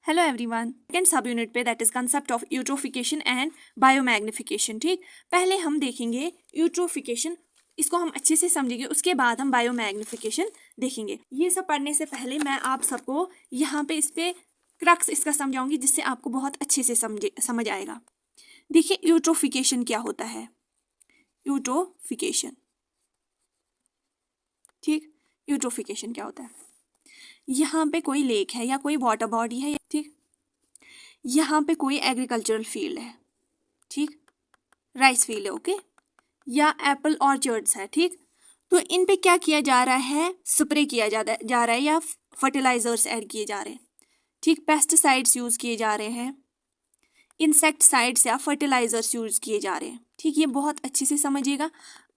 Hello everyone, second sub unit पे that is concept of eutrophication and biomagnification. ठीक, पहले हम देखेंगे यूट्रोफिकेशन, इसको हम अच्छे से समझेंगे, उसके बाद हम बायोमैग्निफिकेशन देखेंगे। ये सब पढ़ने से पहले मैं आप सबको यहाँ पे इस पे क्रक्स इसका समझाऊंगी, जिससे आपको बहुत अच्छे से समझ आएगा। देखिए यूट्रोफिकेशन क्या होता है। यूट्रोफिकेशन, ठीक, यूट्रोफिकेशन क्या होता है। यहाँ पे कोई लेक है या कोई वाटर बॉडी है, ठीक, यहाँ पे कोई एग्रीकल्चरल फील्ड है, ठीक, राइस फील्ड है, ओके, या एप्पल ऑर्चर्ड्स है, ठीक। तो इन पे क्या किया जा रहा है, स्प्रे किया जा रहा है या फर्टिलाइजर्स ऐड किए जा रहे हैं, ठीक, पेस्टिसाइड्स यूज किए जा रहे हैं, इंसेक्टिसाइड्स या फर्टिलाइजर्स यूज किए जा रहे हैं, ठीक। ये बहुत अच्छे से समझिएगा,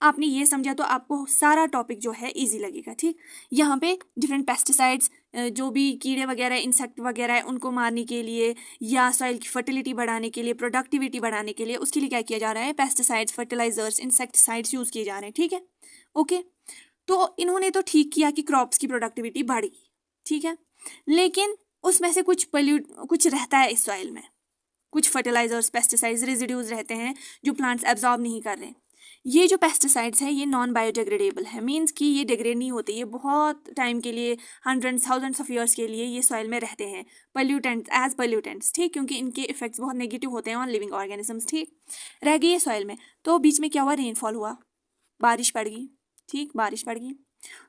आपने ये समझा तो आपको सारा टॉपिक जो है इजी लगेगा, ठीक। यहाँ पे डिफरेंट पेस्टिसाइड्स, जो भी कीड़े वगैरह इंसेक्ट वगैरह है उनको मारने के लिए या सॉइल की फर्टिलिटी बढ़ाने के लिए, प्रोडक्टिविटी बढ़ाने के लिए, उसके लिए क्या किया जा रहा है, पेस्टिसाइड्स, फर्टिलाइजर्स, इंसेक्टिसाइड्स यूज किए जा रहे हैं, ठीक है, ओके। तो इन्होंने तो ठीक किया कि क्रॉप्स की प्रोडक्टिविटी बढ़ गई, ठीक है, लेकिन उसमें से कुछ रहता है इस सॉइल में, कुछ फर्टिलाइजर्स, पेस्टिसाइड्स, रेजिड्यूज रहते हैं जो प्लांट्स एब्जॉर्ब नहीं कर रहे हैं। ये जो पेस्टिसाइड्स है ये नॉन बायोडिग्रेडेबल है, मीन्स कि ये डिग्रेड नहीं होते, ये बहुत टाइम के लिए, हंड्रेड्स थाउजेंड्स ऑफ ईयर्स के लिए ये सॉइल में रहते हैं, पॉल्यूटेंट्स, एज पॉल्यूटेंट्स, ठीक, क्योंकि इनके इफेक्ट्स बहुत नेगेटिव होते हैं ऑन लिविंग ऑर्गेनिजम्स, ठीक। रह गई ये सॉइल में, तो बीच में क्या हुआ, रेनफॉल हुआ, बारिश पड़ गई, ठीक, बारिश पड़ गई,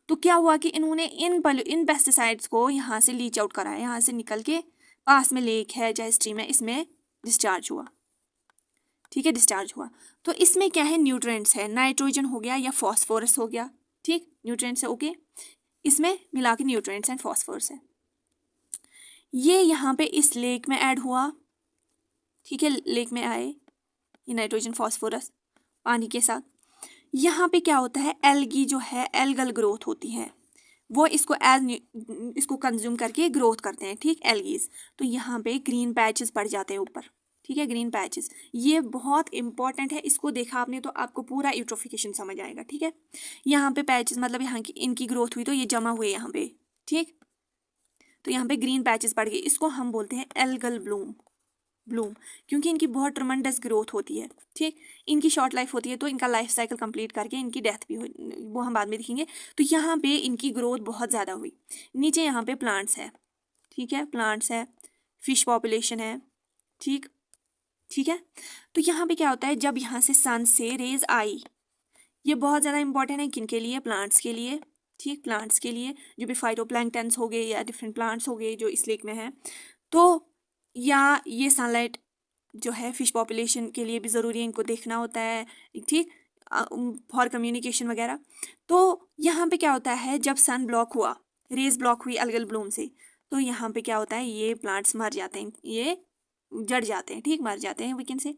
तो क्या हुआ कि इन्होंने इन पेस्टिसाइड्स को यहाँ से लीच आउट कराया, यहाँ से निकल के पास में लेक है चाहे स्ट्रीम है, इसमें डिस्चार्ज हुआ, ठीक है, डिस्चार्ज हुआ। तो इसमें क्या है, न्यूट्रिएंट्स है, नाइट्रोजन हो गया या फॉस्फोरस हो गया, ठीक, न्यूट्रिएंट्स है, ओके, इसमें मिला के न्यूट्रिएंट्स एंड फॉस्फोरस है, ये यहाँ पे इस लेक में ऐड हुआ, ठीक है, लेक में आए ये नाइट्रोजन फॉस्फोरस पानी के साथ। यहाँ पे क्या होता है, एल्गी जो है, एल्गल ग्रोथ होती है, वो इसको कंज्यूम करके ग्रोथ करते हैं, ठीक, एल्गीज। तो यहाँ पे ग्रीन पैचेस पड़ जाते हैं ऊपर, ठीक है, ग्रीन पैचेस, ये बहुत इंपॉर्टेंट है, इसको देखा आपने तो आपको पूरा यूट्रोफिकेशन समझ आएगा, ठीक है। यहाँ पे पैचेस मतलब यहाँ की इनकी ग्रोथ हुई तो ये जमा हुए यहाँ पे, ठीक, तो यहाँ पे ग्रीन पैचेस पड़ गए, इसको हम बोलते हैं एल्गल ब्लूम, क्योंकि इनकी बहुत ट्रमेंडस ग्रोथ होती है, ठीक, इनकी शॉर्ट लाइफ होती है, तो इनका लाइफ साइकिल कंप्लीट करके इनकी डेथ भी हुई, वो हम बाद में देखेंगे। तो यहाँ पे इनकी ग्रोथ बहुत ज़्यादा हुई। नीचे यहाँ पे प्लांट्स है, ठीक है, प्लांट्स है, फिश पॉपुलेशन है, ठीक, ठीक है। तो यहाँ पे क्या होता है, जब यहाँ से सन से रेज आई, ये बहुत ज़्यादा इंपॉर्टेंट है, किन के लिए, प्लांट्स के लिए, ठीक, प्लांट्स के लिए, जो भी फाइटोप्लैंक्टन्स हो गए या डिफरेंट प्लांट्स हो गए जो इस लेक में है, तो या ये सनलाइट जो है फिश पॉपुलेशन के लिए भी ज़रूरी है, इनको देखना होता है, ठीक, फॉर कम्युनिकेशन वगैरह। तो यहाँ पे क्या होता है, जब सन ब्लॉक हुआ, रेज ब्लॉक हुई अलगल ब्लूम से, तो यहाँ पे क्या होता है, ये प्लांट्स मर जाते हैं, ये जड़ जाते हैं, ठीक, मर जाते हैं वी कैन से।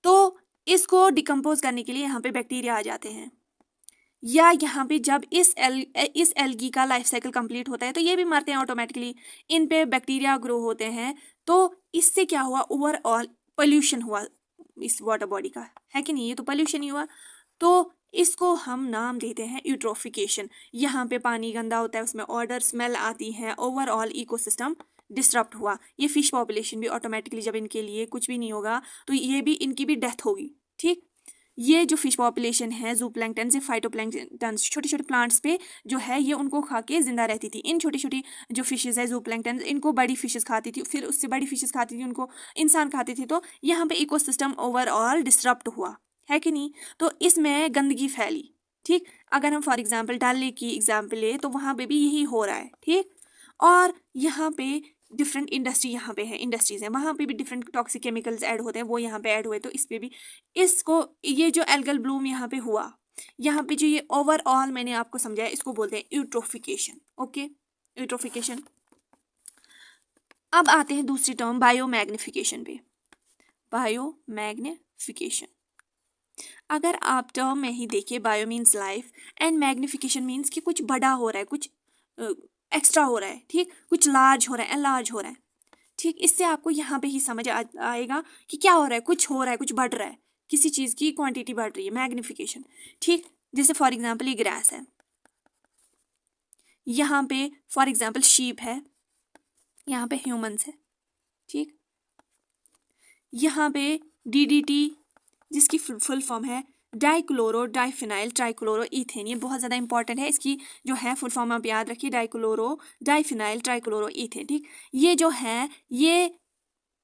तो इसको डिकम्पोज करने के लिए यहाँ पे बैक्टीरिया आ जाते हैं, या यहाँ पे जब इस एल्गी का लाइफ साइकिल कंप्लीट होता है तो ये भी मरते हैं ऑटोमेटिकली, इन पे बैक्टीरिया ग्रो होते हैं। तो इससे क्या हुआ, ओवरऑल पोल्यूशन हुआ इस वाटर बॉडी का, है कि नहीं, ये तो पोल्यूशन ही हुआ। तो इसको हम नाम देते हैं यूट्रोफिकेशन। यहाँ पे पानी गंदा होता है, उसमें ऑर्डर स्मेल आती है, ओवरऑल इकोसिस्टम डिस्टर्ब हुआ। ये फिश पॉपुलेशन भी ऑटोमेटिकली, जब इनके लिए कुछ भी नहीं होगा तो ये भी, इनकी भी डेथ होगी, ठीक। ये जो फिश पॉपुलेशन है, जूप्लैंक्टन से फाइटोप्लैंक्टन, छोटे छोटे प्लांट्स पे जो है, ये उनको खा के जिंदा रहती थी। इन छोटी छोटी जो फिशेज है जूप्लैंक्टन, इनको बड़ी फिशेज खाती थी, फिर उससे बड़ी फिशेज खाती थी, उनको इंसान खाते थे। तो यहाँ पे इकोसिस्टम ओवरऑल डिस्टर्ब हुआ, है कि नहीं। तो इसमें गंदगी फैली, ठीक। अगर हम फॉर एग्जाम्पल डल लेक की एग्जाम्पल ले तो वहाँ पे भी यही हो रहा है, ठीक। और यहाँ पे डिफरेंट इंडस्ट्री, यहाँ पे है इंडस्ट्रीज हैं, वहाँ पे भी डिफरेंट टॉक्सिक केमिकल्स ऐड होते हैं, वो यहाँ पे ऐड हुए, तो इस पे भी, इसको, ये जो एल्गल ब्लूम यहाँ पे हुआ, यहाँ पे जो ये ओवरऑल मैंने आपको समझाया, इसको बोलते हैं यूट्रोफिकेशन, ओके, यूट्रोफिकेशन। अब आते हैं दूसरी टर्म बायोमैग्निफिकेशन पे। बायोमैग्निफिकेशन, अगर आप टर्म में ही देखिए, bio means life and magnification means कि कुछ बड़ा हो रहा है, कुछ एक्स्ट्रा हो रहा है, ठीक, कुछ लार्ज हो रहा है, एनलार्ज हो रहा है, ठीक। इससे आपको यहाँ पे ही समझ आएगा कि क्या हो रहा है, कुछ हो रहा है, कुछ बढ़ रहा है, किसी चीज़ की क्वांटिटी बढ़ रही है, मैग्निफिकेशन, ठीक। जैसे फॉर एग्जांपल ये ग्रास है, यहाँ पे फॉर एग्जांपल शीप है, यहाँ पे ह्यूमंस है, ठीक। यहाँ पे DDT जिसकी फुल फॉर्म है डाइक्लोरो डाइफिनाइल ट्राइक्लोरो ईथेन, ये बहुत ज़्यादा इंपॉर्टेंट है, इसकी जो है फुल फॉर्म आप याद रखिए, डाइक्लोरो डाइफिनाइल ट्राइक्लोरो ईथेन। ठीक, ये जो है ये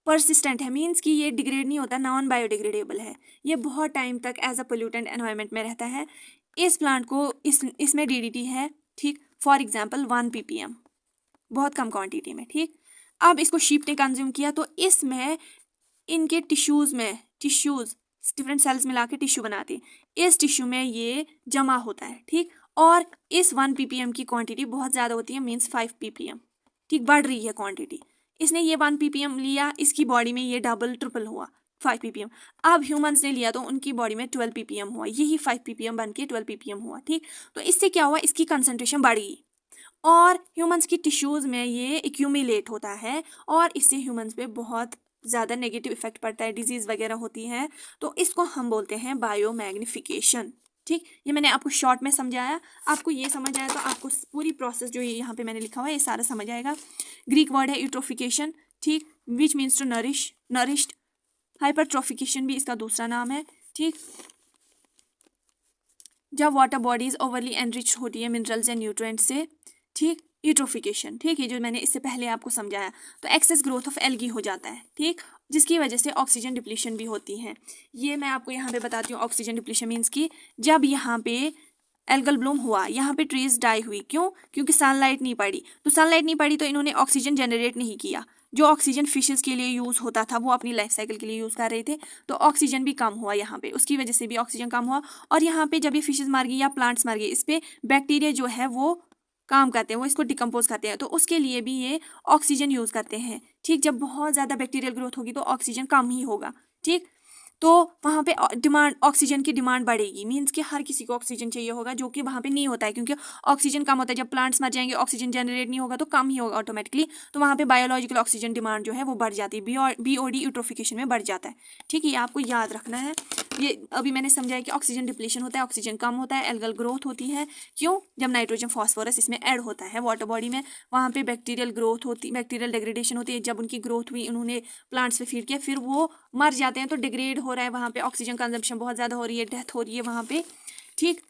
परसिस्टेंट है, मीन्स कि ये डिग्रेड नहीं होता, नॉन बायोडिग्रेडेबल है, ये बहुत टाइम तक एज अ पोल्यूटेंट एनवायरनमेंट में रहता है। इस प्लांट को इसमें DDT है, ठीक, फॉर एग्जाम्पल 1 ppm, बहुत कम क्वांटिटी में। ठीक, अब इसको शीप ने कंज्यूम किया तो इसमें इनके टिश्यूज डिफरेंट सेल्स मिला के टिश्यू बनाते हैं, इस टिश्यू में ये जमा होता है। ठीक, और इस 1 ppm की क्वांटिटी बहुत ज़्यादा होती है, मीन्स 5 ppm। ठीक, बढ़ रही है क्वांटिटी, इसने ये 1 ppm लिया, इसकी बॉडी में ये डबल ट्रिपल हुआ 5 ppm। अब ह्यूमंस ने लिया तो उनकी बॉडी में 12 ppm हुआ, यही 5 ppm बन के 12 ppm हुआ। ठीक, तो इससे क्या हुआ, इसकी कंसंट्रेशन बढ़ गई और ह्यूमंस की टिश्यूज में ये एक्यूमुलेट होता है और इससे ह्यूमंस पे बहुत ज़्यादा नेगेटिव इफेक्ट पड़ता है, डिजीज़ वगैरह होती है, तो इसको हम बोलते हैं बायोमैग्निफिकेशन। ठीक, ये मैंने आपको शॉर्ट में समझाया, आपको ये समझ आया तो आपको पूरी प्रोसेस जो ये यहाँ पे मैंने लिखा हुआ है ये सारा समझ आएगा। ग्रीक वर्ड है यूट्रोफिकेशन, ठीक, विच मीन्स टू नरिश्ड। हाइपरट्रोफिकेशन भी इसका दूसरा नाम है। ठीक, जब वाटर बॉडीज ओवरली एनरिच होती है मिनरल्स एंड न्यूट्रिएंट्स से। ठीक, यूट्रोफिकेशन, ठीक है, जो मैंने इससे पहले आपको समझाया, तो एक्सेस ग्रोथ ऑफ एल्गी हो जाता है। ठीक, जिसकी वजह से ऑक्सीजन डिप्लीशन भी होती है। ये मैं आपको यहाँ पे बताती हूँ, ऑक्सीजन डिप्लीशन मीन्स की जब यहाँ पे एल्गल ब्लूम हुआ, यहाँ पे ट्रीज डाई हुई, क्यों, क्योंकि सनलाइट नहीं पड़ी, तो सनलाइट नहीं पड़ी तो इन्होंने ऑक्सीजन जनरेट नहीं किया, जो ऑक्सीजन फिशेस के लिए यूज़ होता था वो अपनी लाइफ साइकिल के लिए यूज़ कर रहे थे, तो ऑक्सीजन भी कम हुआ यहाँ पे, उसकी वजह से भी ऑक्सीजन कम हुआ। और यहाँ पे जब ये फिशेस मर गई या प्लांट्स मर गए, इस पे बैक्टीरिया जो है वो काम करते हैं, वो इसको डिकम्पोज करते हैं, तो उसके लिए भी ये ऑक्सीजन यूज़ करते हैं। ठीक, जब बहुत ज़्यादा बैक्टीरियल ग्रोथ होगी तो ऑक्सीजन कम ही होगा। ठीक, तो वहाँ पे डिमांड, ऑक्सीजन की डिमांड बढ़ेगी, मीन्स कि हर किसी को ऑक्सीजन चाहिए होगा, जो कि वहाँ पे नहीं होता है, क्योंकि ऑक्सीजन कम होता है। जब प्लांट्स मर जाएंगे ऑक्सीजन जनरेट नहीं होगा तो कम ही होगा ऑटोमेटिकली, तो वहाँ पे बायोलॉजिकल ऑक्सीजन डिमांड जो है वो बढ़ जाती है, BOD यूट्रोफिकेशन में बढ़ जाता है। ठीक है, ये आपको याद रखना है। ये अभी मैंने समझाया कि ऑक्सीजन डिप्लीशन होता है, ऑक्सीजन कम होता है, एल्गल ग्रोथ होती है, क्यों, जब नाइट्रोजन फॉस्फोरस इसमें ऐड होता है वाटर बॉडी में, वहाँ पे बैक्टीरियल ग्रोथ होती, बैक्टीरियल डिग्रेडेशन होती है, जब उनकी ग्रोथ हुई, उन्होंने प्लांट्स पे फीड किया, फिर वो मर जाते हैं, तो डिग्रेड हो रहा है, वहाँ पे ऑक्सीजन कंजम्पशन बहुत ज़्यादा हो रही है, डेथ हो रही है वहाँ पे। ठीक,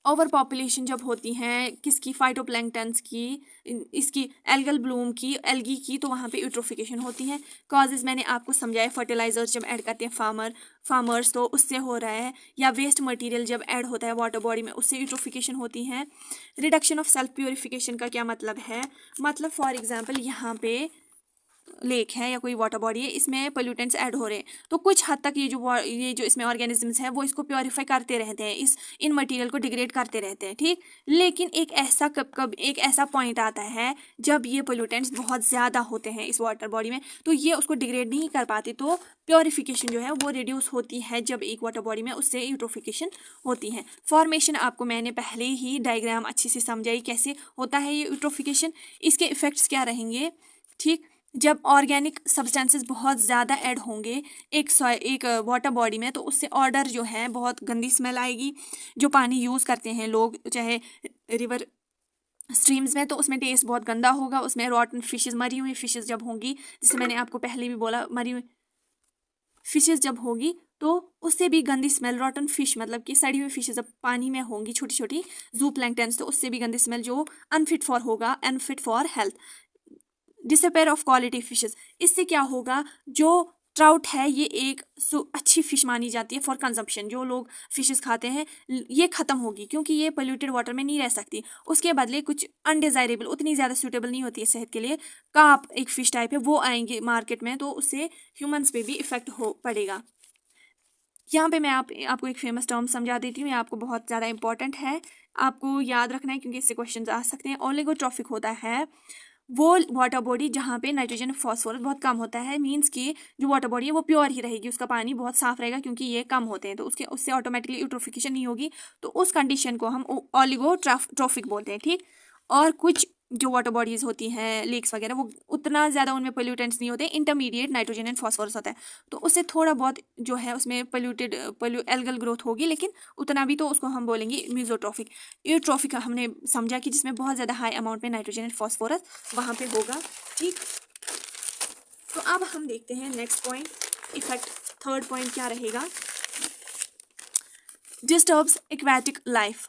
ओवर पॉपुलेशन जब होती हैं किसकी, फाइटोप्लैंक्टन्स की, इसकी एल्गल ब्लूम की, एल्गी की, तो वहाँ पे यूट्रोफिकेशन होती है। कॉजेज मैंने आपको समझाया, फर्टिलाइजर्स जब ऐड करते हैं फार्मर्स तो उससे हो रहा है, या वेस्ट मटेरियल जब ऐड होता है वाटर बॉडी में उससे यूट्रोफिकेशन होती है। रिडक्शन ऑफ सेल्फ प्योरिफिकेशन का क्या मतलब है, मतलब फॉर एग्जाम्पल यहाँ पे लेक है या कोई वाटर बॉडी है, इसमें पोल्यूटेंट्स ऐड हो रहे हैं, तो कुछ हद तक ये जो इसमें ऑर्गेनिजम्स है वो इसको प्योरीफाई करते रहते हैं, इन मटेरियल को डिग्रेड करते रहते हैं। ठीक, लेकिन एक ऐसा पॉइंट आता है जब ये पोल्यूटेंट्स बहुत ज़्यादा होते हैं इस वाटर बॉडी में, तो ये उसको डिग्रेड नहीं कर पाते, तो प्योरीफिकेशन जो है वो रिड्यूस होती है जब एक वाटर बॉडी में, उससे यूट्रोफिकेशन होती है। फॉर्मेशन आपको मैंने पहले ही डायग्राम अच्छे से समझाई कैसे होता है ये यूट्रोफिकेशन, इसके इफेक्ट्स क्या रहेंगे। ठीक, जब ऑर्गेनिक सब्सटेंसेस बहुत ज़्यादा ऐड होंगे एक वाटर बॉडी में, तो उससे ऑर्डर जो है बहुत गंदी स्मेल आएगी। जो पानी यूज़ करते हैं लोग, चाहे रिवर स्ट्रीम्स में, तो उसमें टेस्ट बहुत गंदा होगा, उसमें रॉटन फिशेस, मरी हुई फिशेस जब होंगी, जिसे मैंने आपको पहले भी बोला, मरी हुई फिशेस जब होगी तो उससे भी गंदी स्मेल, रॉटन फिश मतलब कि सड़ी हुई फिशेस जब पानी में होंगी, छोटी छोटी ज़ूप्लैंक्टन्स, तो उससे भी गंदी स्मेल जो unfit for health. Disappear of quality fishes, इससे क्या होगा, जो ट्राउट है ये एक अच्छी फिश मानी जाती है फॉर कंजम्पशन, जो लोग फिशेस खाते हैं, ये ख़त्म होगी क्योंकि ये पोल्यूटेड वाटर में नहीं रह सकती, उसके बदले कुछ अनडिज़ायरेबल, उतनी ज़्यादा सूटेबल नहीं होती है सेहत के लिए, कार्प एक फ़िश टाइप है, वो आएंगे मार्केट में, तो उससे ह्यूमंस पे भी इफेक्ट हो पड़ेगा। यहाँ पे मैं आपको एक फेमस टर्म समझा देती हूँ, ये आपको बहुत ज़्यादा इंपॉर्टेंट है, आपको याद रखना है क्योंकि इससे क्वेश्चन आ सकते हैं। ओलिगोट्रॉफिक होता है वो वाटर बॉडी जहाँ पे नाइट्रोजन फॉस्फोरस बहुत कम होता है, मींस कि जो वाटर बॉडी है वो प्योर ही रहेगी, उसका पानी बहुत साफ रहेगा, क्योंकि ये कम होते हैं, तो उससे ऑटोमेटिकली यूट्रोफिकेशन नहीं होगी, तो उस कंडीशन को हम ओलिगोट्रॉफिक बोलते हैं। ठीक, और कुछ जो वाटर बॉडीज होती हैं लेक्स वगैरह, वो उतना ज़्यादा उनमें पोल्यूटेंट्स नहीं होते, इंटरमीडिएट नाइट्रोजन एंड फॉस्फोरस होता है, तो उससे थोड़ा बहुत जो है उसमें एल्गल ग्रोथ होगी, लेकिन उतना भी, तो उसको हम बोलेंगे मीजोट्रॉफिक। यूट्रॉफिक हमने समझा कि जिसमें बहुत ज़्यादा हाई अमाउंट में नाइट्रोजन एंड फॉस्फोरस वहाँ पे होगा। ठीक, तो अब हम देखते हैं next point, effect third point क्या रहेगा, डिस्टर्ब्स एक्वेटिक लाइफ।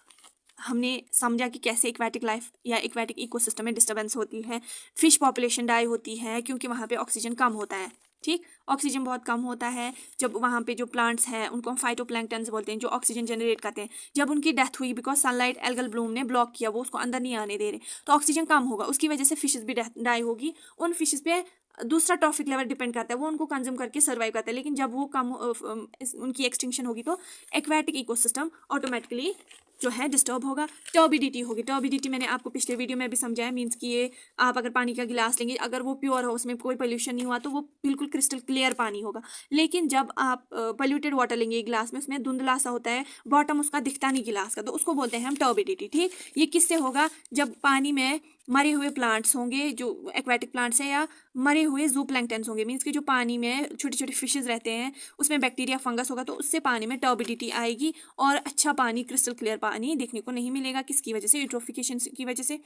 हमने समझा कि कैसे एक्वेटिक लाइफ या एक्वेटिक इकोसिस्टम में डिस्टर्बेंस होती है, फिश पॉपुलेशन डाई होती है क्योंकि वहाँ पे ऑक्सीजन कम होता है। ठीक, ऑक्सीजन बहुत कम होता है जब वहाँ पे जो प्लांट्स हैं उनको हम फाइटोप्लैंक्टन्स बोलते हैं, जो ऑक्सीजन जनरेट करते हैं। जब उनकी डेथ हुई बिकॉज सनलाइट एल्गल ब्लूम ने ब्लॉक किया, वो उसको अंदर नहीं आने दे रहे, तो ऑक्सीजन कम होगा, उसकी वजह से फिशेज भी डाई होगी। उन फिशेज पे दूसरा ट्रॉफिक लेवल डिपेंड करता है, वो उनको कंज्यूम करके सर्वाइव करते हैं। लेकिन जब वो कम उनकी एक्सटिंक्शन होगी तो एक्वेटिक इकोसिस्टम ऑटोमेटिकली जो है डिस्टर्ब होगा। टर्बिडिटी होगी। टर्बिडिटी मैंने आपको पिछले वीडियो में भी समझाया, मीन्स कि ये आप अगर पानी का गिलास लेंगे, अगर वो प्योर हो, उसमें कोई पोल्यूशन नहीं हुआ, तो वो बिल्कुल क्रिस्टल क्लियर पानी होगा। लेकिन जब आप पोल्यूटेड वाटर लेंगे गिलास में, उसमें धुंधला सा होता है, बॉटम उसका दिखता नहीं गिलास का, तो उसको बोलते हैं हम टर्बिडिटी। ठीक, ये किससे होगा, जब पानी में मरे हुए प्लांट्स होंगे, जो एक्वेटिक प्लांट्स है, या मरे हुए जू प्लैंक्टन्स होंगे, मीन्स कि जो पानी में छोटे छोटे फिशेज रहते हैं, उसमें बैक्टीरिया फंगस होगा, तो उससे पानी में टर्बिडिटी आएगी और अच्छा पानी, क्रिस्टल क्लियर पानी देखने को नहीं मिलेगा। किसकी वजह से, यूट्रोफिकेशन की वजह से।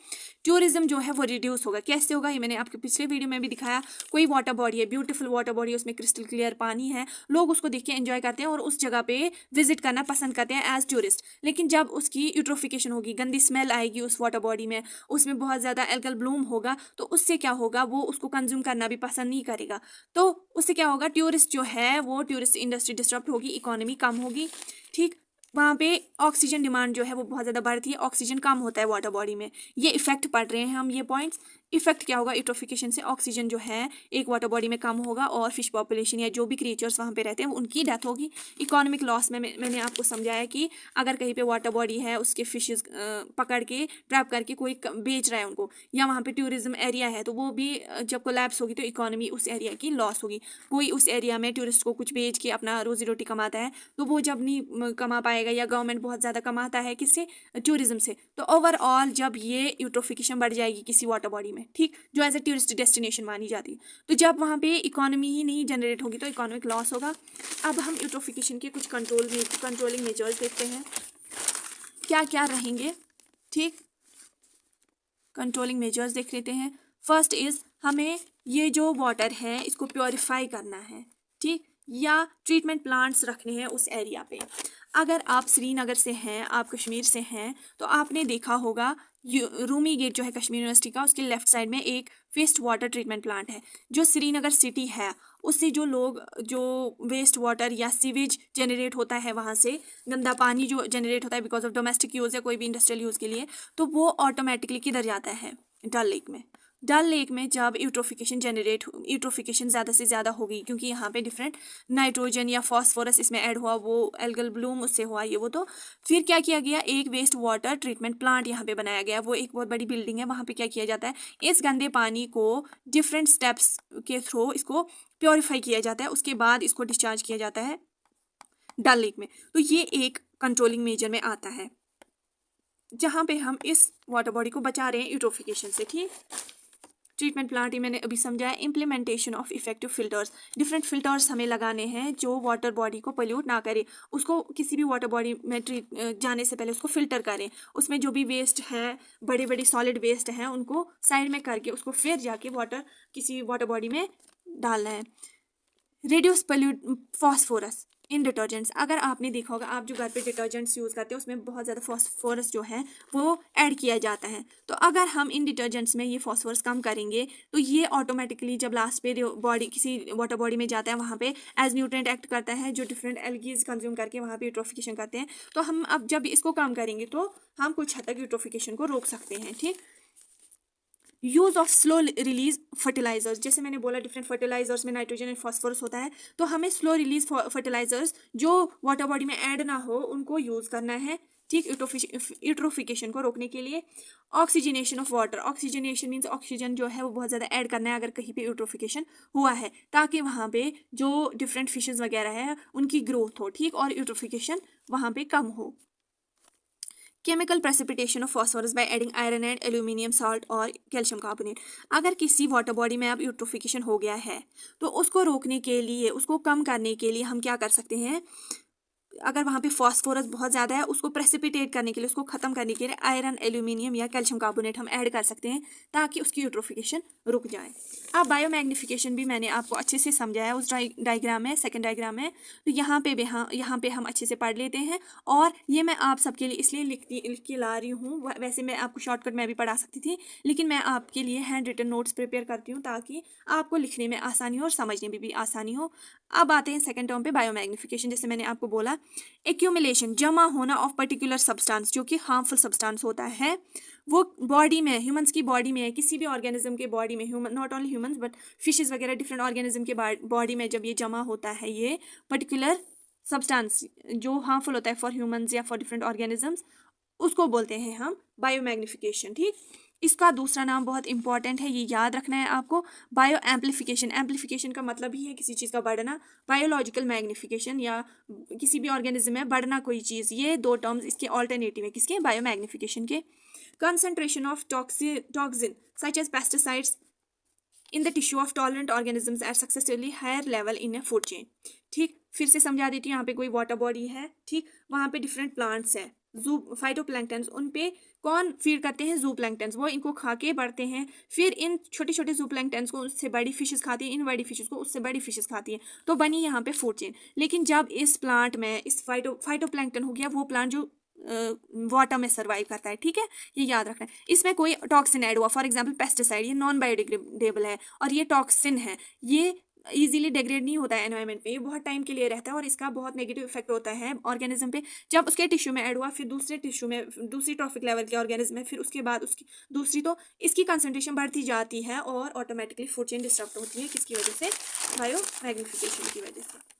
टूरिज्म जो है वो रिड्यूस होगा। कैसे होगा, ये मैंने आपके पिछले वीडियो में भी दिखाया। कोई वाटर बॉडी है, ब्यूटीफुल वाटर बॉडी, उसमें क्रिस्टल क्लियर पानी है, लोग उसको देख के एंजॉय करते हैं और उस जगह पे विजिट करना पसंद करते हैं एज टूरिस्ट। लेकिन जब उसकी यूट्रोफिकेशन होगी, गंदी स्मेल आएगी उस वाटर बॉडी में, उसमें बहुत ज़्यादा एल्गल ब्लूम होगा, तो उससे क्या होगा, वो उसको कंज्यूम करना भी पसंद नहीं करेगा। तो उससे क्या होगा, टूरिस्ट जो है वो टूरिस्ट इंडस्ट्री डिस्टर्ब होगी, इकोनॉमी कम होगी। ठीक, वहाँ पे ऑक्सीजन डिमांड जो है वो बहुत ज़्यादा बढ़ती है, ऑक्सीजन कम होता है वाटर बॉडी में। ये इफेक्ट पड़ रहे हैं हम, ये पॉइंट्स। इफेक्ट क्या होगा, यूट्रोफिकेशन से ऑक्सीजन जो है एक वाटर बॉडी में कम होगा और फिश पॉपुलेशन या जो भी क्रिएचर्स वहाँ पे रहते हैं उनकी डेथ होगी। इकोनॉमिक लॉस में मैंने आपको समझाया कि अगर कहीं पे वाटर बॉडी है, उसके फिशेज पकड़ के ट्रैप करके कोई बेच रहा है उनको, या वहाँ पे टूरिज्म एरिया है, तो वो भी जब कोलैप्स होगी तो इकोनॉमी उस एरिया की लॉस होगी। कोई उस एरिया में टूरिस्ट को कुछ बेच के अपना रोजी रोटी कमाता है, तो वो जब नहीं कमा पाएगा, या गवर्नमेंट बहुत ज़्यादा कमाता है किससे, टूरिज्म से, तो ओवरऑल जब ये यूट्रोफिकेशन बढ़ जाएगी किसी वाटर बॉडी में, ठीक, जो एज ए टूरिस्ट डेस्टिनेशन मानी जाती है, तो जब वहाँ पे इकोनॉमी ही नहीं जनरेट होगी तो इकोनॉमिक लॉस होगा। अब हम यूट्रोफिकेशन के कुछ कंट्रोलिंग मेजर्स देखते हैं क्या क्या रहेंगे। ठीक, कंट्रोलिंग मेजर्स देख लेते हैं। फर्स्ट इज, हमें ये जो वाटर है इसको प्योरीफाई करना है। ठीक, या ट्रीटमेंट प्लांट्स रखने हैं उस एरिया पे। अगर आप श्रीनगर से हैं, आप कश्मीर से हैं, तो आपने देखा होगा रूमी गेट जो है कश्मीर यूनिवर्सिटी का, उसके लेफ्ट साइड में एक वेस्ट वाटर ट्रीटमेंट प्लांट है। जो श्रीनगर सिटी है उससे जो लोग, जो वेस्ट वाटर या सीवेज जनरेट होता है, वहाँ से गंदा पानी जो जनरेट होता है बिकॉज ऑफ डोमेस्टिक यूज़ या कोई भी इंडस्ट्रियल यूज़ के लिए, तो वो ऑटोमेटिकली किधर जाता है, डल लेक में। डल लेक में जब यूट्रोफिकेशन ज़्यादा से ज़्यादा होगी, क्योंकि यहाँ पे डिफरेंट नाइट्रोजन या फॉस्फोरस इसमें ऐड हुआ, वो एल्गल ब्लूम उससे हुआ ये वो, तो फिर क्या किया गया, एक वेस्ट वाटर ट्रीटमेंट प्लांट यहाँ पे बनाया गया। वो एक बहुत बड़ी बिल्डिंग है, वहाँ पे क्या किया जाता है, इस गंदे पानी को डिफरेंट स्टेप्स के थ्रू इसको प्योरीफाई किया जाता है, उसके बाद इसको डिस्चार्ज किया जाता है डल लेक में। तो ये एक कंट्रोलिंग मेजर में आता है, जहाँ पे हम इस वाटर बॉडी को बचा रहे हैं यूट्रोफिकेशन से। ठीक, ट्रीटमेंट प्लांट ही मैंने अभी समझाया। Implementation of effective filters, different filters हमें लगाने हैं जो वाटर बॉडी को पोल्यूट ना करे, उसको किसी भी वाटर बॉडी में जाने से पहले उसको फिल्टर करें, उसमें जो भी वेस्ट है, बड़े बड़े सॉलिड वेस्ट हैं, उनको साइड में करके उसको फिर जाके किसी वाटर बॉडी में डालना है। रिड्यूस फॉस्फोरस इन डिटर्जेंट्स, अगर आपने देखा होगा, आप जो घर पे डिटर्जेंट्स यूज़ करते हैं उसमें बहुत ज़्यादा फॉस्फोरस जो है वो ऐड किया जाता है। तो अगर हम इन डिटर्जेंट्स में ये फॉस्फोरस कम करेंगे तो ये ऑटोमेटिकली जब लास्ट पे बॉडी किसी वाटर बॉडी में जाता है, वहाँ पे एज न्यूट्रेंट एक्ट करता है, जो डिफरेंट एल्गीज कंज्यूम करके वहाँ पे यूट्रोफिकेशन करते हैं। तो हम अब जब इसको कम करेंगे तो हम कुछ हद तक यूट्रोफिकेशन को रोक सकते हैं। ठीक, use of slow release fertilizers, जैसे मैंने बोला डिफरेंट फर्टिलाइजर्स में नाइट्रोजन एंड फॉस्फोरस होता है, तो हमें स्लो रिलीज फर्टिलाइजर्स जो वाटर बॉडी में ऐड ना हो उनको यूज़ करना है। ठीक, यूट्रोफिकेशन को रोकने के लिए। Oxygenation of water, oxygenation means oxygen जो है वो बहुत ज़्यादा ऐड करना है अगर कहीं पे यूट्रोफिकेशन हुआ है, ताकि वहाँ पे जो डिफरेंट फिशेज वगैरह है उनकी ग्रोथ हो। ठीक, और यूट्रोफिकेशन वहाँ पे कम हो। Chemical precipitation of phosphorus by adding iron and aluminium salt और कैल्शियम कार्बोनेट, अगर किसी वाटर बॉडी में अब यूट्रोफिकेशन हो गया है तो उसको रोकने के लिए, उसको कम करने के लिए हम क्या कर सकते हैं, अगर वहाँ पे फॉस्फोरस बहुत ज़्यादा है, उसको प्रेसिपिटेट करने के लिए, उसको ख़त्म करने के लिए आयरन, एल्यूमिनियम या कैल्शियम कार्बोनेट हम ऐड कर सकते हैं ताकि उसकी यूट्रोफिकेशन रुक जाए। अब बायोमैग्निफिकेशन भी मैंने आपको अच्छे से समझाया उस डायग्राम में, सेकंड डायग्राम में। तो यहाँ पे हम अच्छे से पढ़ लेते हैं। और ये मैं आप सबके लिए इसलिए लिख के ला रही हूँ, वैसे मैं आपको शॉर्टकट में भी पढ़ा सकती थी, लेकिन मैं आपके लिए हैंड रिटन नोट्स प्रिपेयर करती हूँ ताकि आपको लिखने में आसानी हो और समझने में भी आसानी हो। अब आते हैं सेकंड टर्म पे, बायोमैग्निफिकेशन। जैसे मैंने आपको बोला, एक्यूमुलेशन, जमा होना ऑफ पर्टिकुलर सब्सटेंस, जो कि हार्मफुल सब्सटेंस होता है, वो बॉडी में, ह्यूमंस की बॉडी में, किसी भी ऑर्गेनिज्म के बॉडी में, human not only humans but fishes वगैरह डिफरेंट ऑर्गेनिज्म के बॉडी में जब ये जमा होता है, ये पर्टिकुलर सब्सटेंस जो हार्मफुल होता है फॉर ह्यूमंस या फॉर डिफरेंट ऑर्गेनिजम्स, उसको बोलते हैं हम बायोमैग्निफिकेशन। ठीक, इसका दूसरा नाम बहुत इंपॉर्टेंट है, ये याद रखना है आपको, बायो एम्प्लीफिकेशन। एम्प्लीफिकेशन का मतलब ही है किसी चीज़ का बढ़ना, बायोलॉजिकल मैग्निफिकेशन या किसी भी ऑर्गेनिज्म में बढ़ना कोई चीज़, ये दो टर्म्स इसके ऑल्टरनेटिव है, किसके, बायोमैग्निफिकेशन के। Concentration of toxin such as pesticides in the tissue of tolerant organisms at successively higher level in a food chain. ठीक, फिर से समझा देती हूँ। यहाँ पे कोई वाटर बॉडी है, ठीक, वहाँ पे डिफरेंट प्लांट्स है, जू फाइटोप्लैंक्टन्स, उन पे कौन फीड करते हैं, जू प्लैंक्टन्स, वो इनको खा के बढ़ते हैं। फिर इन छोटे छोटे जू प्लैंक्टन्स को उससे बड़ी फिशेस खाती हैं, इन बड़ी फिशेस को उससे बड़ी फिशेस खाती हैं, तो बनी यहाँ पे फूड चेन। लेकिन जब इस प्लांट में इस फाइटोप्लैंक्टन हो गया, वो प्लांट जो वाटर में सर्वाइव करता है, ठीक है, ये याद रखना है। इसमें कोई टॉक्सिन ऐड हुआ, फॉर एग्जांपल पेस्टिसाइड, ये नॉन बायोडिग्रेडेबल है और ये टॉक्सिन है, ये इजीली डिग्रेड नहीं होता है एनवायरनमेंट में, ये बहुत टाइम के लिए रहता है और इसका बहुत नेगेटिव इफेक्ट होता है ऑर्गेनिज्म पे। जब उसके टिश्यू में ऐड हुआ, फिर दूसरे टिश्यू में, दूसरी ट्रॉफिक लेवल के ऑर्गेनिज्म में, फिर उसके बाद उसकी दूसरी, तो इसकी कंसंट्रेशन बढ़ती जाती है और ऑटोमेटिकली फूड चेन डिस्टर्ब होती है, किसकी वजह से, बायोमैग्निफिकेशन की वजह से।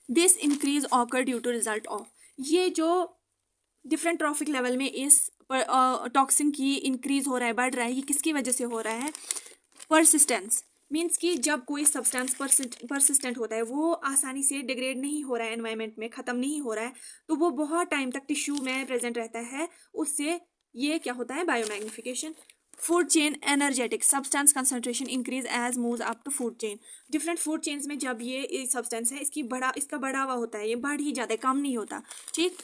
This increase occur due to result of, ये जो डिफरेंट ट्रॉफिक लेवल में इस टॉक्सिन की इंक्रीज हो रहा है, बढ़ रहा है, ये किसकी वजह से हो रहा है, परसिस्टेंस। मीन्स कि जब कोई सब्सटेंस परसिस्टेंट होता है, वो आसानी से डिग्रेड नहीं हो रहा है एनवायरनमेंट में, ख़त्म नहीं हो रहा है, तो वो बहुत टाइम तक टिश्यू में प्रेजेंट रहता है, उससे ये क्या होता है, biomagnification. Food chain energetic, substance concentration increase as moves up to food chain. Different food chains में जब ये सब्सटेंस है, इसका बढ़ावा होता है, ये बढ़ ही जाता है, कम नहीं होता। ठीक,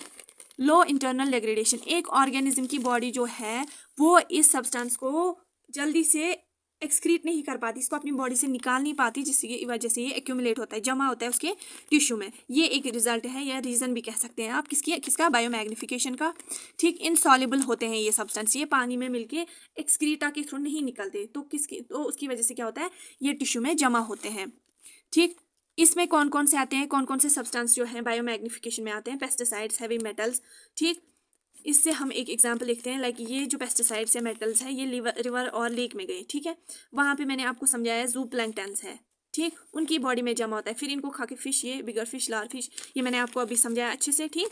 लो इंटरनल डिग्रेडेशन, एक ऑर्गेनिज्म की बॉडी जो है वो इस सब्सटेंस को जल्दी से एक्सक्रीट नहीं कर पाती, इसको अपनी बॉडी से निकाल नहीं पाती, जिसकी वजह से ये एक्यूमुलेट होता है, जमा होता है उसके टिश्यू में। ये एक रिजल्ट है या रीजन भी कह सकते हैं आप, किसका, बायोमैग्निफिकेशन का। ठीक, इनसॉल्युबल होते हैं ये सब्सटेंस, ये पानी में मिलके एक्सक्रीटा के थ्रू नहीं निकलते, तो उसकी वजह से क्या होता है, ये टिश्यू में जमा होते हैं। ठीक, इसमें कौन कौन से आते हैं, कौन कौन से सब्सटेंस जो है बायोमैग्निफिकेशन में आते हैं, पेस्टिसाइड्स, हैवी मेटल्स। ठीक, इससे हम एक एग्जांपल लिखते हैं, लाइक ये जो पेस्टिसाइड्स है, मेटल्स है, ये रिवर और लेक में गए, ठीक है, वहाँ पे मैंने आपको समझाया जू प्लैंक्टन्स है, ठीक, उनकी बॉडी में जमा होता है, फिर इनको खा के फिश, ये बिगर फिश, लार्ज फिश, ये मैंने आपको अभी समझाया अच्छे से। ठीक,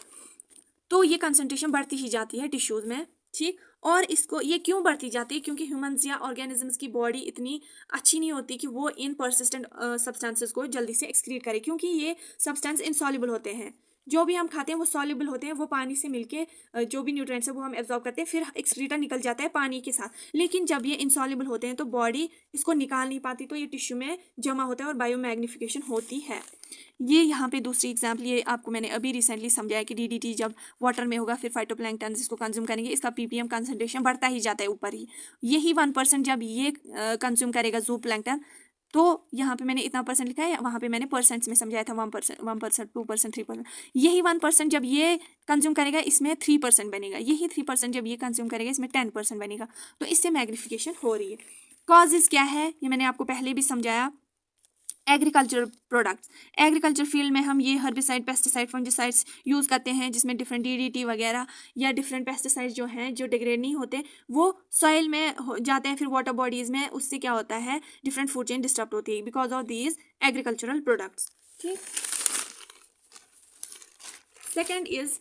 तो ये कंसंट्रेशन बढ़ती ही जाती है टिश्यूज में। ठीक, और इसको ये क्यों बढ़ती जाती है, क्योंकि ह्यूमंस या ऑर्गेनिजम्स की बॉडी इतनी अच्छी नहीं होती कि वो इन परसिस्टेंट सब्सटेंसेस को जल्दी से एक्सक्रीट करे, क्योंकि ये सब्सटेंस इनसॉल्युबल होते हैं, जो भी हम खाते हैं वो सॉल्युबल होते हैं, वो पानी से मिलके जो भी न्यूट्रिएंट्स है वो हम एब्जॉर्ब करते हैं, फिर एक्सक्रीटा निकल जाता है पानी के साथ। लेकिन जब ये इनसॉल्युबल होते हैं तो बॉडी इसको निकाल नहीं पाती, तो ये टिश्यू में जमा होता है और बायोमैग्निफिकेशन होती है। ये यहाँ पे दूसरी एग्जाम्पल, ये आपको मैंने अभी रिसेंटली समझाया कि DDT जब वाटर में होगा, फिर फाइटोप्लैंक्टन इसको कंज्यूम करेंगे, इसका PPM कंसंट्रेशन बढ़ता ही जाता है ऊपर ही। यही 1% जब ये कंज्यूम करेगा जू प्लैंक्टन, तो यहाँ पे मैंने इतना परसेंट लिखा है, वहाँ पे मैंने परसेंट्स में समझाया था, 1%, 2%, 3%। यही 1% जब ये कंज्यूम करेगा, इसमें 3% बनेगा, यही 3% जब ये कंज्यूम करेगा, इसमें 10% बनेगा, तो इससे मैग्निफिकेशन हो रही है। कॉजेज क्या है, ये मैंने आपको पहले भी समझाया। एग्रीकल्चर प्रोडक्ट्स, एग्रीकल्चर फील्ड में हम ये हर्बिसाइड, पेस्टिसाइड, फंजिसाइड्स यूज़ करते हैं, जिसमें डिफरेंट DDT वगैरह या डिफरेंट पेस्टिसाइड्स जो हैं जो डिग्रेड नहीं होते, वो सॉइल में जाते हैं, फिर वाटर बॉडीज़ में, उससे क्या होता है, डिफरेंट फूड चेन डिस्टर्ब होती है because of these agricultural products. ठीक, सेकेंड इज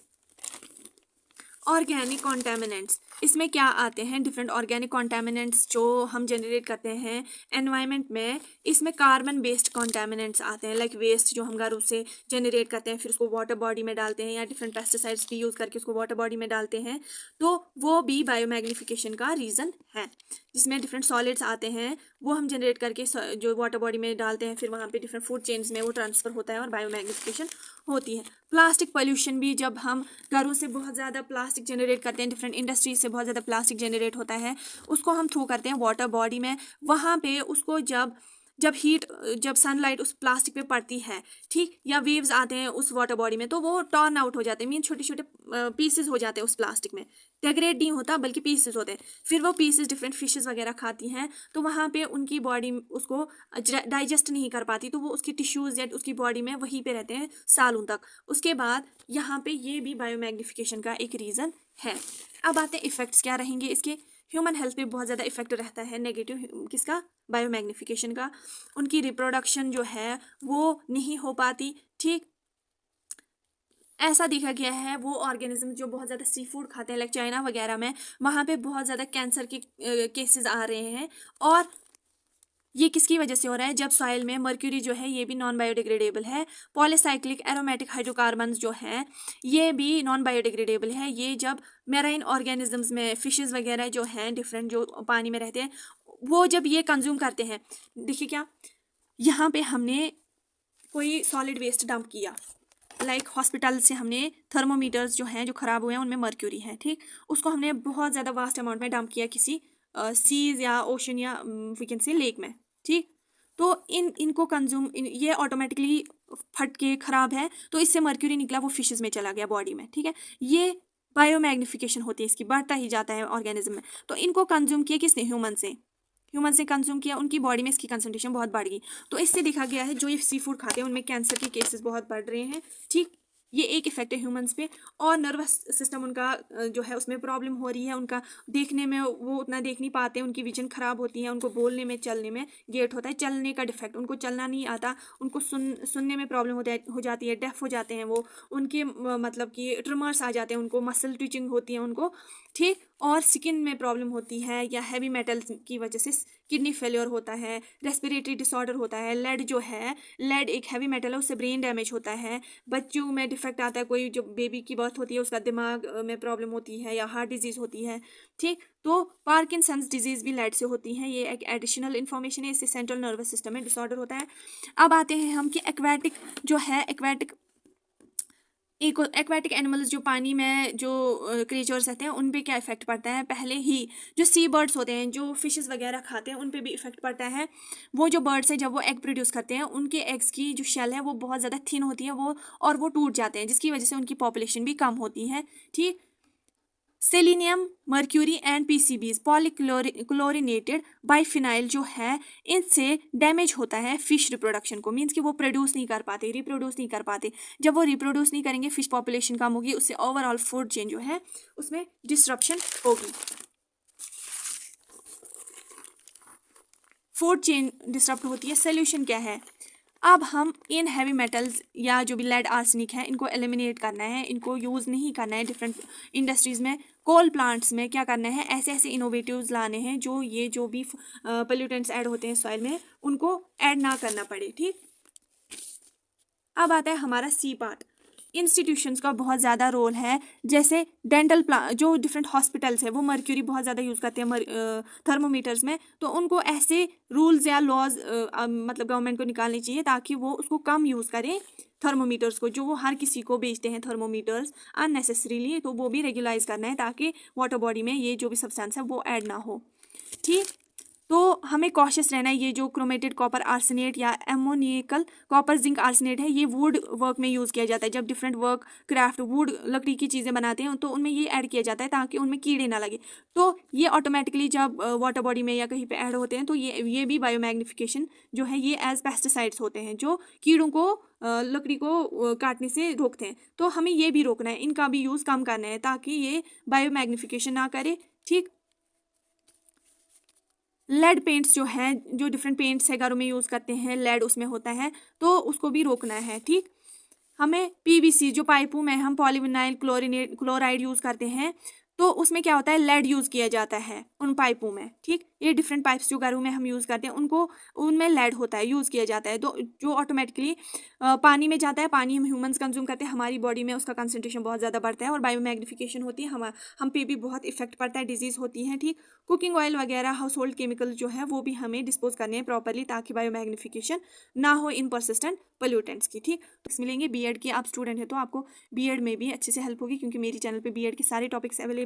ऑर्गेनिक कॉन्टेमिनेंट्स। इसमें क्या आते हैं डिफरेंट ऑर्गेनिक कॉन्टामिनेंट्स जो हम जनरेट करते हैं एनवायरनमेंट में। इसमें कार्बन बेस्ड कॉन्टामिनेंट्स आते हैं, लाइक वेस्ट जो हम घरों से जनरेट करते हैं फिर उसको वाटर बॉडी में डालते हैं, या डिफरेंट पेस्टिसाइड्स भी यूज़ करके उसको वाटर बॉडी में डालते हैं, तो वो भी बायोमैग्निफिकेशन का रीज़न है। जिसमें डिफरेंट सॉलिड्स आते हैं वो हम जनरेट करके जो वाटर बॉडी में डालते हैं, फिर वहाँ पे डिफरेंट फूड चेन्स में वो ट्रांसफ़र होता है और बायोमैग्निफिकेशन होती है। प्लास्टिक पोल्यूशन भी, जब हम घरों से बहुत ज़्यादा प्लास्टिक जनरेट करते हैं, डिफरेंट इंडस्ट्रीज से बहुत ज़्यादा प्लास्टिक जनरेट होता है, उसको हम थ्रू करते हैं वाटर बॉडी में। वहाँ पे उसको जब सनलाइट उस प्लास्टिक पे पड़ती है, ठीक, या वेव्स आते हैं उस वाटर बॉडी में, तो वो टर्न आउट हो जाते हैं, मीन छोटे छोटे पीसेस हो जाते हैं उस प्लास्टिक में। डेग्रेड नहीं होता बल्कि पीसेस होते हैं। फिर वो पीसेस डिफरेंट फिशेस वगैरह खाती हैं, तो वहाँ पे उनकी बॉडी उसको डाइजेस्ट नहीं कर पाती, तो वो उसकी टिश्यूज़ या उसकी बॉडी में वहीं पे रहते हैं सालों तक। उसके बाद यहाँ पे ये भी बायोमैग्निफिकेशन का एक रीज़न है। अब आते हैं इफ़ेक्ट्स क्या रहेंगे इसके। ह्यूमन हेल्थ पे बहुत ज़्यादा इफेक्ट रहता है नेगेटिव, किसका, बायोमैग्निफिकेशन का। उनकी रिप्रोडक्शन जो है वो नहीं हो पाती, ठीक। ऐसा देखा गया है वो ऑर्गेनिज्म जो बहुत ज़्यादा सी फूड खाते हैं, लाइक चाइना वगैरह में, वहाँ पे बहुत ज़्यादा कैंसर के केसेस आ रहे हैं। और ये किसकी वजह से हो रहा है, जब सॉइल में मर्क्यूरी जो है ये भी नॉन बायोडिग्रेडेबल है। पॉलीसाइक्लिक एरोमेटिक हाइड्रोकार्बन्स जो हैं ये भी नॉन बायोडिग्रेडेबल है। ये जब मैराइन ऑर्गेनिजम्स में फिशेस वगैरह जो हैं डिफरेंट जो पानी में रहते हैं, वो जब ये कंज्यूम करते हैं, देखिए क्या, यहाँ पे हमने कोई सॉलिड वेस्ट डंप किया, लाइक हॉस्पिटल से हमने थर्मोमीटर्स जो हैं जो ख़राब हुए हैं उनमें मर्क्यूरी है, ठीक, उसको हमने बहुत ज़्यादा वास्ट अमाउंट में डंप किया किसी सीज या ओशन या वी कैन से लेक में, ठीक। तो इनको कंज्यूम ये ऑटोमेटिकली फट के ख़राब है, तो इससे मर्क्यूरी निकला, वो फिशेस में चला गया बॉडी में, ठीक है। ये बायोमैग्निफिकेशन होती है इसकी, बढ़ता ही जाता है ऑर्गेनिज्म में। तो इनको कंज्यूम किया किसने, ह्यूमन से कंज्यूम किया, उनकी बॉडी में इसकी कंसंट्रेशन बहुत बढ़ गई। तो इससे देखा गया है जो ये सी फूड खाते हैं उनमें कैंसर के केसेस बहुत बढ़ रहे हैं, ठीक। ये एक इफेक्ट है ह्यूमंस पे। और नर्वस सिस्टम उनका जो है उसमें प्रॉब्लम हो रही है, उनका देखने में वो उतना देख नहीं पाते, उनकी विजन खराब होती है, उनको बोलने में चलने में गेट होता है, चलने का डिफेक्ट, उनको चलना नहीं आता, उनको सुनने में प्रॉब्लम हो जाती है, डेफ हो जाते हैं वो, उनके मतलब कि ट्रिमर्स आ जाते हैं, उनको मसल ट्विचिंग होती है उनको, ठीक। और स्किन में प्रॉब्लम होती है, या हैवी मेटल की वजह से किडनी फेलियर होता है, रेस्पिरेटरी डिसऑर्डर होता है। लेड जो है, लेड एक हैवी मेटल है, उससे ब्रेन डैमेज होता है। बच्चों में डिफेक्ट आता है, कोई जो बेबी की बर्थ होती है उसका दिमाग में प्रॉब्लम होती है, या हार्ट डिजीज़ होती है, ठीक। तो पार्किंसंस डिजीज़ भी लेड से होती है, ये एक एडिशनल इन्फॉर्मेशन है, इससे सेंट्रल नर्वस सिस्टम में डिसऑर्डर होता है। अब आते हैं हम कि एक्वेटिक जो है, एक्वेटिक एनिमल्स जो पानी में जो क्रिएचर्स रहते हैं उन पे क्या इफेक्ट पड़ता है। पहले ही जो सी बर्ड्स होते हैं जो फिशेस वगैरह खाते हैं उन पे भी इफेक्ट पड़ता है। वो जो बर्ड्स हैं जब वो एग प्रोड्यूस करते हैं, उनके एग्स की जो शेल है वो बहुत ज़्यादा थिन होती है, वो टूट जाते हैं, जिसकी वजह से उनकी पॉपुलेशन भी कम होती है, ठीक। Selenium, mercury and PCBs, polychlorinated biphenyl जो है, इनसे डैमेज होता है फिश रिप्रोडक्शन को। मीन्स कि वो रिप्रोड्यूस नहीं कर पाते। जब वो रिप्रोड्यूस नहीं करेंगे, फिश पॉपुलेशन कम होगी, उससे ओवरऑल फूड चेन जो है उसमें डिस्ट्रप्शन होगी। फूड चेन डिस्टर्ब होती है। सोल्यूशन क्या है, अब हम इन हैवी मेटल्स या जो भी लेड आर्सेनिक है इनको एलिमिनेट करना है, इनको यूज़ नहीं करना है। डिफरेंट इंडस्ट्रीज़ में, कोल प्लांट्स में क्या करना है, ऐसे ऐसे इनोवेटिव्स लाने हैं जो भी पोल्यूटेंट्स ऐड होते हैं सॉइल में उनको ऐड ना करना पड़े, ठीक। अब आता है हमारा सी पार्ट। इंस्टीट्यूशंस का बहुत ज़्यादा रोल है, जैसे डेंटल जो डिफरेंट हॉस्पिटल्स है वो मर्क्यूरी बहुत ज़्यादा यूज़ करते हैं थर्मोमीटर्स में, तो उनको ऐसे रूल्स या लॉज मतलब गवर्नमेंट को निकालने चाहिए ताकि वो उसको कम यूज़ करें थर्मोमीटर्स को, जो वो हर किसी को बेचते हैं थर्मोमीटर्स अननेसेसरीली, तो वो भी रेगुलाइज करना है ताकि वाटर बॉडी में ये जो भी सब्सटेंस है वो ऐड ना हो, ठीक। तो हमें कॉशियस रहना है। ये जो क्रोमेटेड कॉपर आर्सेनेट या एमोनिकल कॉपर जिंक आर्सेनेट है, ये वुड वर्क में यूज़ किया जाता है। जब डिफरेंट वर्क क्राफ्ट वुड लकड़ी की चीज़ें बनाते हैं तो उनमें ये ऐड किया जाता है ताकि उनमें कीड़े ना लगे। तो ये ऑटोमेटिकली जब वाटर बॉडी में या कहीं पे ऐड होते हैं तो ये भी बायोमैग्निफिकेशन जो है ये एज पेस्टिसाइड्स होते हैं जो कीड़ों को लकड़ी को काटने से रोकते हैं। तो हमें ये भी रोकना है, इनका भी यूज़ कम करना है ताकि ये बायोमैग्निफिकेशन ना करे, ठीक। लेड पेंट्स जो हैं, जो डिफरेंट पेंट्स है घरों में यूज़ करते हैं, लेड उसमें होता है, तो उसको भी रोकना है, ठीक। हमें पीवीसी जो पाइपों में हम पॉलीविनाइल क्लोराइड यूज़ करते हैं, तो उसमें क्या होता है, लेड यूज़ किया जाता है उन पाइपों में, ठीक। ये डिफरेंट पाइप्स जो घरों में हम यूज़ करते हैं उनको, उनमें लेड होता है, यूज़ किया जाता है, तो जो ऑटोमेटिकली पानी में जाता है, पानी हम ह्यूमंस कंज्यूम करते हैं, हमारी बॉडी में उसका कंसंट्रेशन बहुत ज़्यादा बढ़ता है और बायोमैग्निफिकेशन होती है, हम पे भी बहुत इफेक्ट पड़ता है, डिजीज़ होती है, ठीक। कुकिंग ऑयल वगैरह, हाउस होल्ड केमिकल जो है वो भी हमें डिस्पोज करने हैं प्रॉपरली, ताकि बायोमैग्निफिकेशन ना हो इन परसिस्टेंट पोल्यूटेंट्स की, ठीक। तो मिलेंगे बीएड के, आप स्टूडेंट है तो आपको बीएड में भी अच्छे से हेल्प होगी, क्योंकि मेरी चैनल पे बीएड के सारे टॉपिक्स अवेलेबल